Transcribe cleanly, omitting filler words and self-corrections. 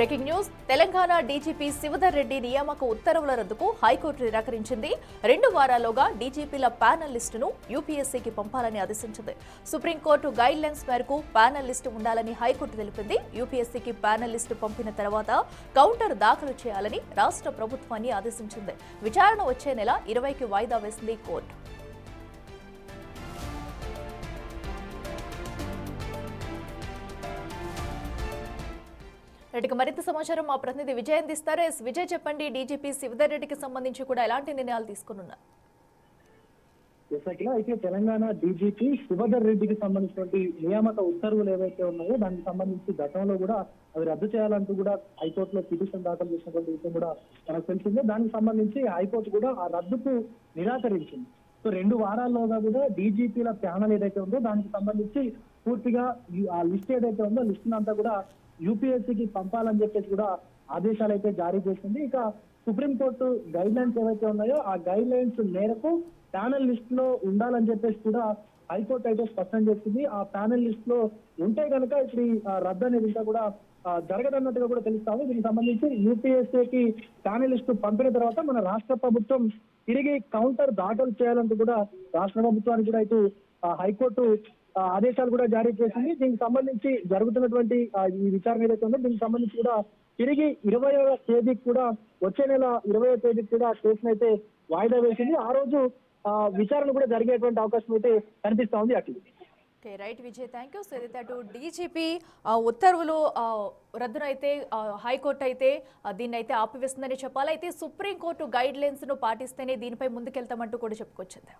Breaking news Telangana DGP Shivadhar Reddy నియామక ఉత్తర్వుల రద్దుకు high court నిరాకరించింది. 2 వారాల్లోగా డీజీపీల ప్యానెల్ లిస్టును యూపీఎస్సీకి పంపాలని ఆదేశించింది. సుప్రీంకోర్టు గైడ్ లైన్స్ మేరకు ప్యానెల్ లిస్టు ఉండాలని హైకోర్టు తెలిపింది. యూపీఎస్సీకి ప్యానెల్ లిస్టు పంపిన తర్వాత కౌంటర్ దాఖలు చేయాలని రాష్ట్ర ప్రభుత్వాన్ని ఆదేశించింది. విచారణ వచ్చే నెల 20కి వాయిదా వేసింది కోర్టు. రెడ్డికి మరింత సమాచారం మా ప్రతినిధి విజయ్ అందిస్తారు. విజయ్ చెప్పండి, డీజీపీ శివధర్ రెడ్డికి సంబంధించి కూడా ఎలాంటి నిర్ణయాలు తీసుకున్నారు? అయితే తెలంగాణ డీజీపీ శివధర్ రెడ్డికి సంబంధించినటువంటి నియామక ఉత్తర్వులు ఏవైతే ఉన్నాయో దానికి సంబంధించి గతంలో కూడా అవి రద్దు చేయాలంటూ కూడా హైకోర్టులో పిటిషన్ దాఖలు చేసినటువంటి విషయం కూడా మనకు తెలిసిందే. దానికి సంబంధించి హైకోర్టు కూడా ఆ రద్దుకు నిరాకరించింది. సో 2 వారాల్లోగా కూడా డీజీపీల ప్యానల్ ఏదైతే ఉందో దానికి సంబంధించి పూర్తిగా ఆ లిస్ట్ ఏదైతే ఉందో లిస్ట్ అంతా కూడా యూపీఎస్సీకి పంపాలని చెప్పేసి కూడా ఆదేశాలు అయితే జారీ చేసింది. ఇక సుప్రీంకోర్టు గైడ్ లైన్స్ ఏవైతే ఉన్నాయో ఆ గైడ్ లైన్స్ మేరకు ప్యానెల్ లిస్ట్ లో ఉండాలని చెప్పేసి కూడా హైకోర్టు అయితే స్పష్టం చేసింది. ఆ ప్యానెల్ లిస్ట్ లో ఉంటే కనుక ఇప్పుడు రద్దు అనేది ఇంకా కూడా జరగదన్నట్టుగా కూడా తెలుస్తాము. దీనికి సంబంధించి యూపీఎస్సీకి ప్యానెల్ లిస్ట్ పంపిన తర్వాత మన రాష్ట్ర ప్రభుత్వం తిరిగి కౌంటర్ దాఖలు చేయాలంటూ కూడా రాష్ట్ర ప్రభుత్వానికి కూడా అయితే హైకోర్టు ఆదేశాలు కూడా జారీ చేసింది. దీనికి సంబంధించి జరుగుతున్నటువంటి ఈ విచారణ ఏదైతే ఉందో దీనికి సంబంధించి కూడా తిరిగి 20వ తేదీకి కూడా వచ్చే నెల 20వ తేదీకి కూడా కేసును అయితే వాయిదా వేసింది. ఆ రోజు విచారణ కూడా జరిగేటువంటి అవకాశం అయితే కనిపిస్తా ఉంది. అట్లా right Vijay, thank you. So ఏదైతే అటు డీజీపీ ఉత్తర్వులు రద్దునైతే హైకోర్టు అయితే దీన్ని అయితే ఆపివేస్తుందని చెప్పాలి. అయితే సుప్రీంకోర్టు గైడ్ లైన్స్ ను పాటిస్తేనే దీనిపై ముందుకెళ్తామంటూ కూడా చెప్పుకొచ్చింది.